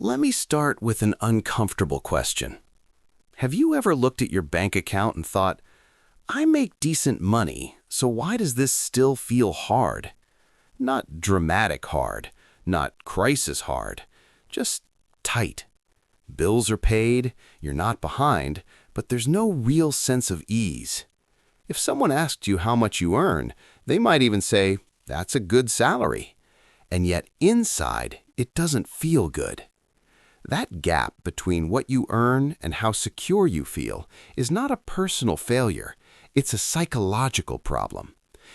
Let me start with an uncomfortable question. Have you ever looked at your bank account and thought, I make decent money, so why does this still feel hard? Not dramatic hard, not crisis hard, just tight. Bills are paid, you're not behind, but there's no real sense of ease. If someone asked you how much you earn, they might even say, that's a good salary. And yet inside, it doesn't feel good. That gap between what you earn and how secure you feel is not a personal failure, it's a psychological problem.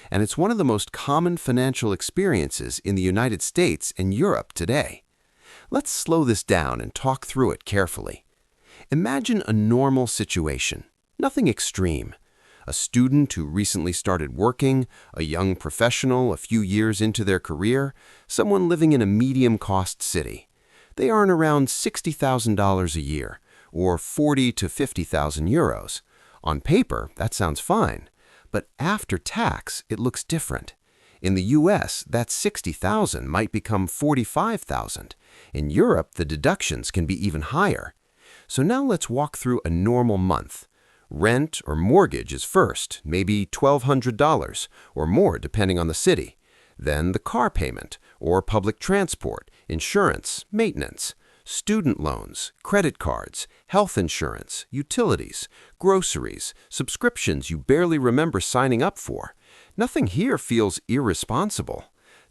And it's one of the most common financial experiences in the United States and Europe today. Let's slow this down and talk through it carefully. Imagine a normal situation, nothing extreme. A student who recently started working, a young professional a few years into their career, someone living in a medium-cost city. They earn around $60,000 a year, or 40 to 50,000 euros. On paper, that sounds fine, but after tax, it looks different. In the US, that 60,000 might become 45,000. In Europe, the deductions can be even higher. So now let's walk through a normal month. Rent or mortgage is first, maybe $1,200 or more depending on the city. Then the car payment or public transport, insurance, maintenance, student loans, credit cards, health insurance, utilities, groceries, subscriptions you barely remember signing up for. Nothing here feels irresponsible.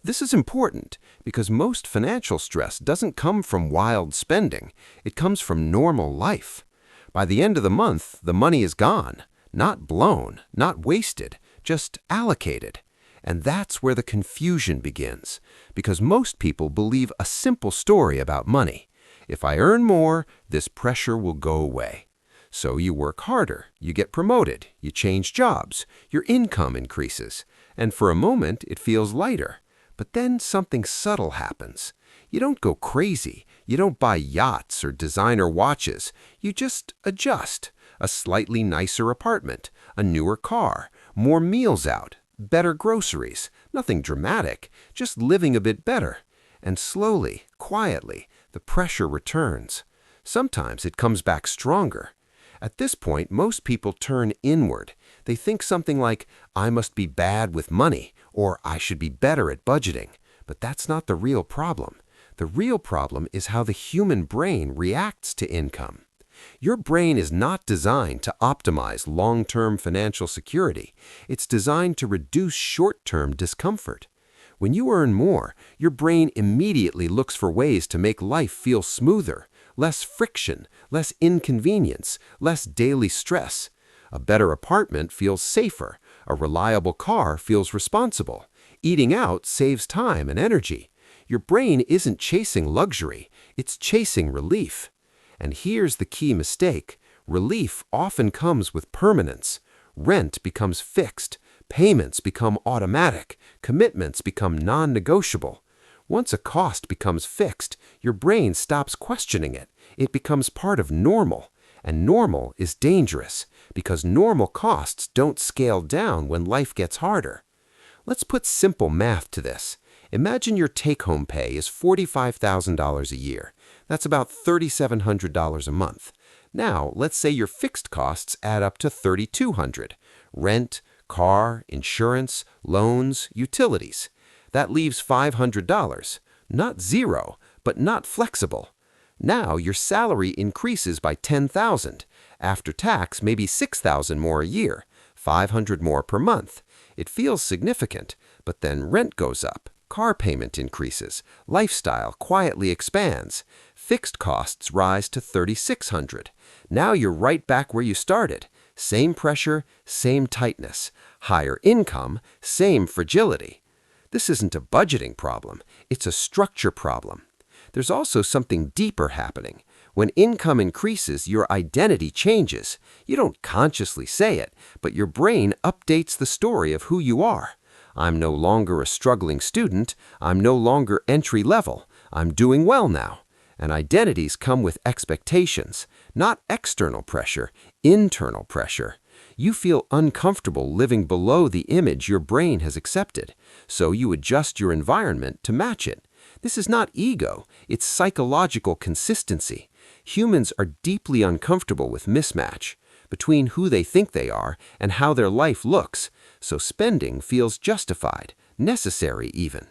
This is important because most financial stress doesn't come from wild spending. It comes from normal life. By the end of the month, the money is gone, not blown, not wasted, just allocated. And that's where the confusion begins, because most people believe a simple story about money. If I earn more, this pressure will go away. So you work harder, you get promoted, you change jobs, your income increases, and for a moment it feels lighter. But then something subtle happens. You don't go crazy, you don't buy yachts or designer watches, you just adjust. A slightly nicer apartment, a newer car, more meals out, better groceries, nothing dramatic, just living a bit better. And slowly, quietly, the pressure returns. Sometimes it comes back stronger. At this point, most people turn inward. They think something like, I must be bad with money, or I should be better at budgeting. But that's not the real problem. The real problem is how the human brain reacts to income. Your brain is not designed to optimize long-term financial security. It's designed to reduce short-term discomfort. When you earn more, your brain immediately looks for ways to make life feel smoother, less friction, less inconvenience, less daily stress. A better apartment feels safer. A reliable car feels responsible. Eating out saves time and energy. Your brain isn't chasing luxury, it's chasing relief. And here's the key mistake. Relief often comes with permanence. Rent becomes fixed. Payments become automatic. Commitments become non-negotiable. Once a cost becomes fixed, your brain stops questioning it. It becomes part of normal. And normal is dangerous because normal costs don't scale down when life gets harder. Let's put simple math to this. Imagine your take-home pay is $45,000 a year. That's about $3,700 a month. Now, let's say your fixed costs add up to $3,200. Rent, car, insurance, loans, utilities. That leaves $500. Not zero, but not flexible. Now your salary increases by $10,000. After tax, maybe $6,000 more a year, $500 more per month. It feels significant, but then rent goes up. Car payment increases, lifestyle quietly expands, fixed costs rise to $3,600. Now you're right back where you started. Same pressure, same tightness. Higher income, same fragility. This isn't a budgeting problem, it's a structure problem. There's also something deeper happening. When income increases, your identity changes. You don't consciously say it, but your brain updates the story of who you are. I'm no longer a struggling student. I'm no longer entry level. I'm doing well now. And identities come with expectations, not external pressure, internal pressure. You feel uncomfortable living below the image your brain has accepted, so you adjust your environment to match it. This is not ego, it's psychological consistency. Humans are deeply uncomfortable with mismatch between who they think they are and how their life looks, so spending feels justified, necessary even.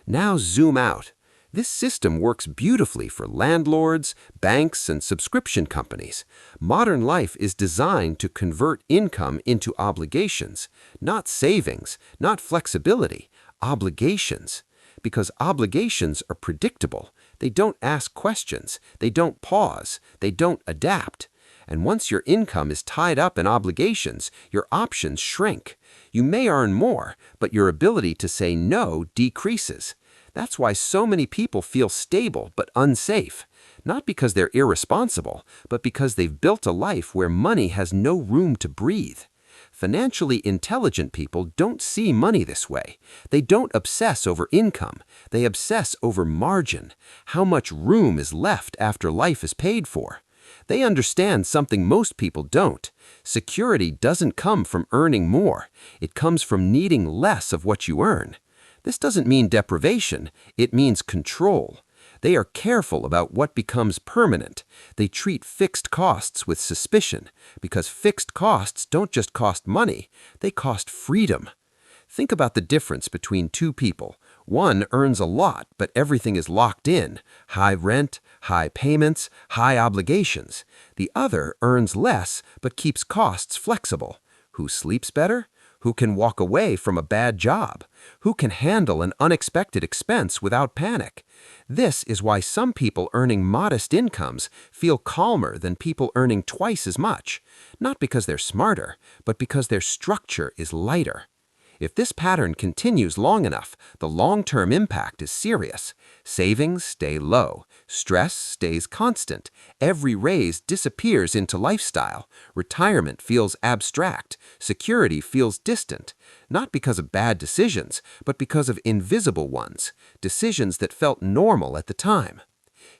Now zoom out. This system works beautifully for landlords, banks, and subscription companies. Modern life is designed to convert income into obligations, not savings, not flexibility, obligations. Because obligations are predictable. They don't ask questions, they don't pause, they don't adapt. And once your income is tied up in obligations, your options shrink. You may earn more, but your ability to say no decreases. That's why so many people feel stable but unsafe. Not because they're irresponsible, but because they've built a life where money has no room to breathe. Financially intelligent people don't see money this way. They don't obsess over income. They obsess over margin, how much room is left after life is paid for. They understand something most people don't. Security doesn't come from earning more. It comes from needing less of what you earn. This doesn't mean deprivation. It means control. They are careful about what becomes permanent. They treat fixed costs with suspicion, because fixed costs don't just cost money, they cost freedom. Think about the difference between two people. One earns a lot, but everything is locked in. High rent, high payments, high obligations. The other earns less, but keeps costs flexible. Who sleeps better? Who can walk away from a bad job? Who can handle an unexpected expense without panic? This is why some people earning modest incomes feel calmer than people earning twice as much. Not because they're smarter, but because their structure is lighter. If this pattern continues long enough, the long-term impact is serious. Savings stay low. Stress stays constant. Every raise disappears into lifestyle. Retirement feels abstract. Security feels distant. Not because of bad decisions, but because of invisible ones. Decisions that felt normal at the time.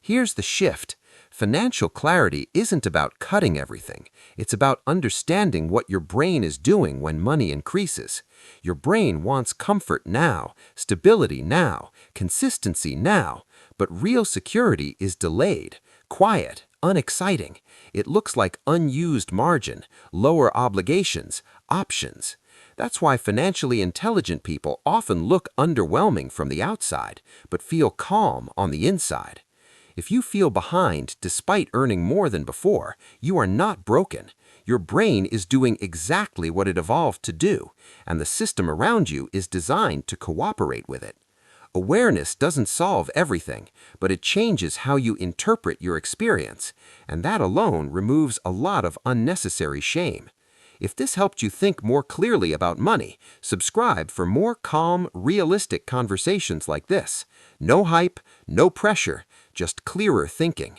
Here's the shift. Financial clarity isn't about cutting everything. It's about understanding what your brain is doing when money increases. Your brain wants comfort now, stability now, consistency now, but real security is delayed, quiet, unexciting. It looks like unused margin, lower obligations, options. That's why financially intelligent people often look underwhelming from the outside, but feel calm on the inside. If you feel behind despite earning more than before, you are not broken. Your brain is doing exactly what it evolved to do, and the system around you is designed to cooperate with it. Awareness doesn't solve everything, but it changes how you interpret your experience, and that alone removes a lot of unnecessary shame. If this helped you think more clearly about money, subscribe for more calm, realistic conversations like this. No hype, no pressure, just clearer thinking.